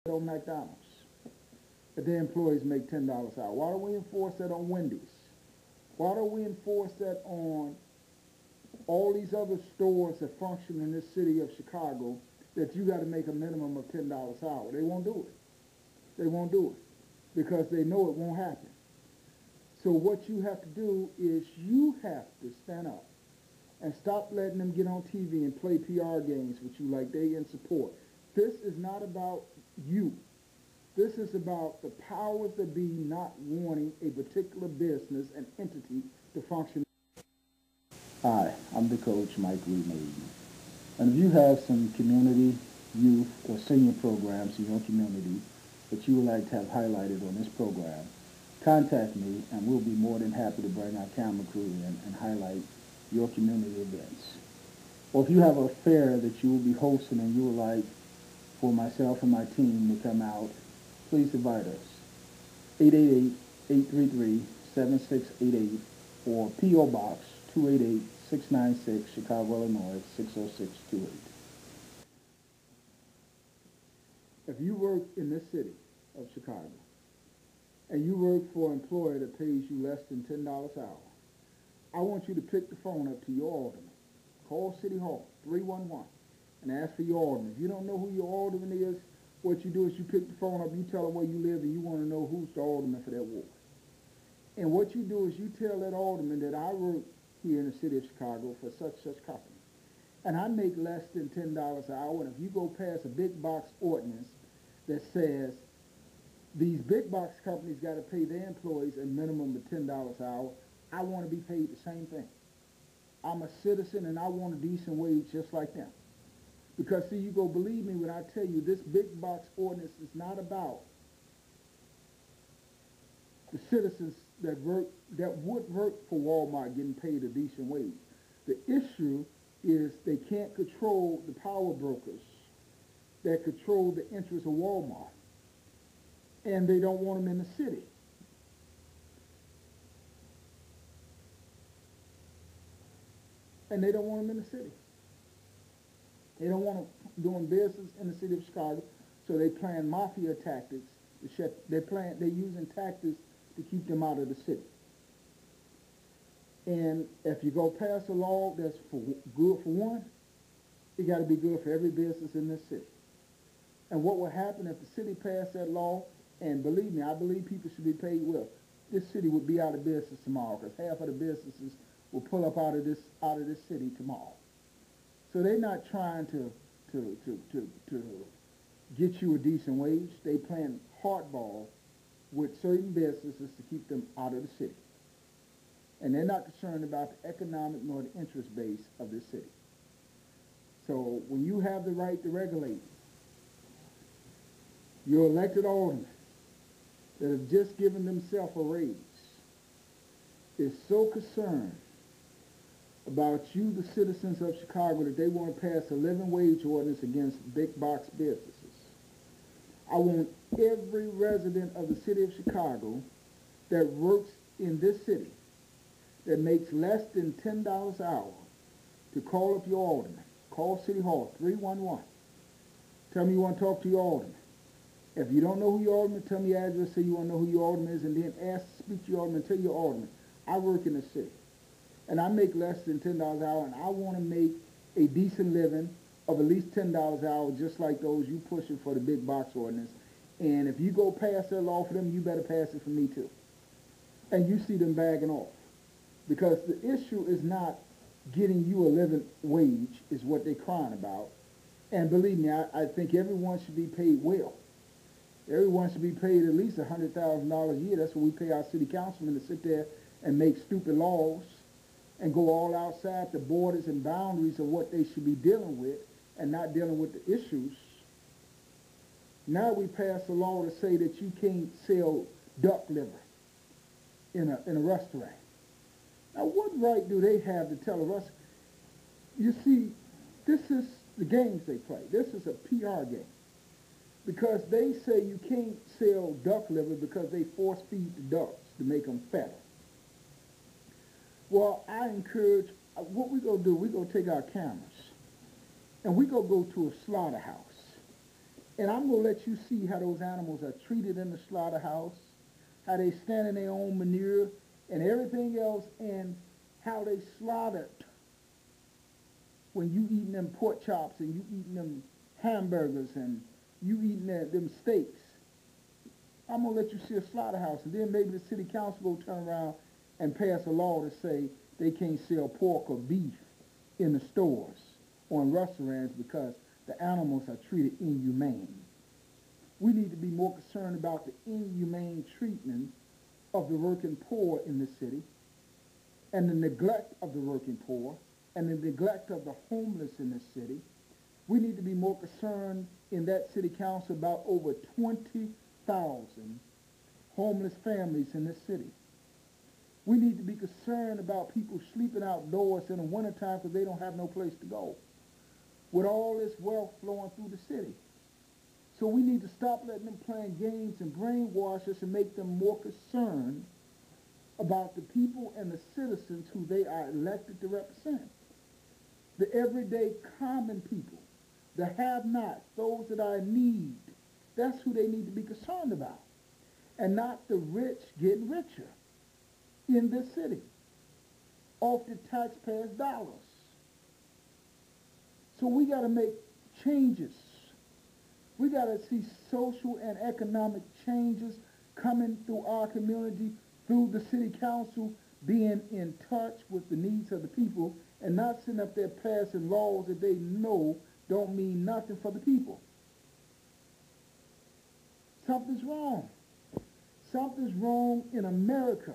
on McDonald's that their employees make $10 an hour? Why don't we enforce that on Wendy's? Why don't we enforce that on all these other stores that function in this city of Chicago that you got to make a minimum of $10 an hour? They won't do it. They won't do it because they know it won't happen. So what you have to do is you have to stand up and stop letting them get on TV and play PR games with you like they in support. This is not about you. This is about the powers that be not wanting a particular business and entity to function. Hi, I'm the coach, Mike Mayden. And if you have some community, youth, or senior programs in your community that you would like to have highlighted on this program, contact me and we'll be more than happy to bring our camera crew in and highlight your community events. Or if you have a fair that you will be hosting and you would like for myself and my team to come out, please invite us. 888-833-7688 or P.O. Box 288-696, Chicago, Illinois, 60628. If you work in this city of Chicago and you work for an employer that pays you less than $10 an hour, I want you to pick the phone up to your alderman. Call City Hall, 311, and ask for your alderman. If you don't know who your alderman is, what you do is you pick the phone up, you tell them where you live, and you want to know who's the alderman for that ward. And what you do is you tell that alderman that I work here in the city of Chicago for such company, and I make less than $10 an hour, and if you go past a big box ordinance that says these big box companies got to pay their employees a minimum of $10 an hour, I want to be paid the same thing. I'm a citizen and I want a decent wage just like them. Because see, you go believe me when I tell you this big box ordinance is not about the citizens that would work for Walmart getting paid a decent wage. The issue is they can't control the power brokers that control the interests of Walmart. And they don't want them in the city. And they don't want them in the city. They don't want them doing business in the city of Chicago, so they plan mafia tactics. They're using tactics to keep them out of the city. And if you go pass a law that's good for one, it got to be good for every business in this city. And what would happen if the city passed that law, and believe me, I believe people should be paid well, this city would be out of business tomorrow because half of the businesses will pull up out of this city tomorrow. So they're not trying to get you a decent wage. They playing hardball with certain businesses to keep them out of the city. And they're not concerned about the economic nor the interest base of this city. So when you have the right to regulate, your elected aldermen that have just given themselves a raise is so concerned about you, the citizens of Chicago, that they want to pass a living wage ordinance against big box businesses. I want every resident of the city of Chicago that works in this city that makes less than $10 an hour to call up your alderman. Call City Hall, 311. Tell me you want to talk to your alderman. If you don't know who your alderman, tell me your address, say you want to know who your alderman is, and then ask to speak to your alderman. Tell your alderman, I work in the city, and I make less than $10 an hour, and I want to make a decent living of at least $10 an hour, just like those you pushing for the big box ordinance. And if you go pass that law for them, you better pass it for me too. And you see them bagging off. Because the issue is not getting you a living wage is what they're crying about. And believe me, I think everyone should be paid well. Everyone should be paid at least $100,000 a year. That's what we pay our city councilmen to sit there and make stupid laws and go all outside the borders and boundaries of what they should be dealing with and not dealing with the issues. Now we pass a law to say that you can't sell duck liver in a restaurant. Now what right do they have to tell us? You see, this is the games they play. This is a PR game. Because they say you can't sell duck liver because they force feed the ducks to make them fatter. Well, I encourage, what we're going to do, we're going to take our cameras and we're going to go to a slaughterhouse And I'm going to let you see how those animals are treated in the slaughterhouse, how they stand in their own manure and everything else, and how they slaughtered when you eating them pork chops and you eating them hamburgers and you eating them steaks. I'm going to let you see a slaughterhouse, and then maybe the city council will turn around and pass a law to say they can't sell pork or beef in the stores or in restaurants because the animals are treated inhumane. We need to be more concerned about the inhumane treatment of the working poor in the city and the neglect of the working poor and the neglect of the homeless in the city. We need to be more concerned in that city council about over 20,000 homeless families in this city. We need to be concerned about people sleeping outdoors in the wintertime because they don't have no place to go, with all this wealth flowing through the city. So we need to stop letting them playing games and brainwash us and make them more concerned about the people and the citizens who they are elected to represent. The everyday common people, the have-nots, those that are in need, that's who they need to be concerned about. And not the rich getting richer in this city off the taxpayers' dollars. So we got to make changes. We got to see social and economic changes coming through our community, through the city council being in touch with the needs of the people and not sitting up there passing laws that they know don't mean nothing for the people. Something's wrong. Something's wrong in America.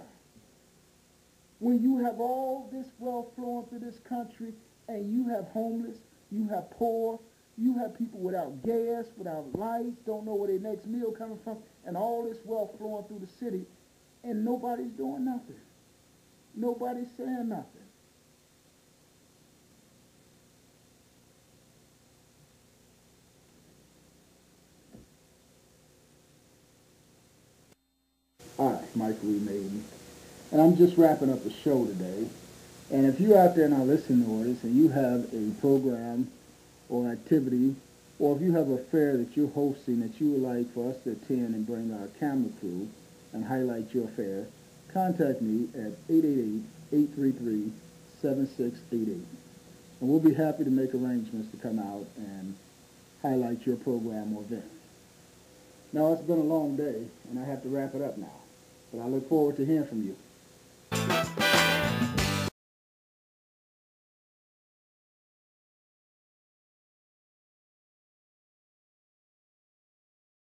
When you have all this wealth flowing through this country and you have homeless, you have poor, you have people without gas, without lights, don't know where their next meal coming from, and all this wealth flowing through the city, and nobody's doing nothing. Nobody's saying nothing. Hi, Michael E. Mayden, and I'm just wrapping up the show today. And if you're out there in our listening audience and you have a program or activity, or if you have a fair that you're hosting that you would like for us to attend and bring our camera crew and highlight your fair, contact me at 888-833-7688. And we'll be happy to make arrangements to come out and highlight your program or event. Now, it's been a long day, and I have to wrap it up now. But I look forward to hearing from you.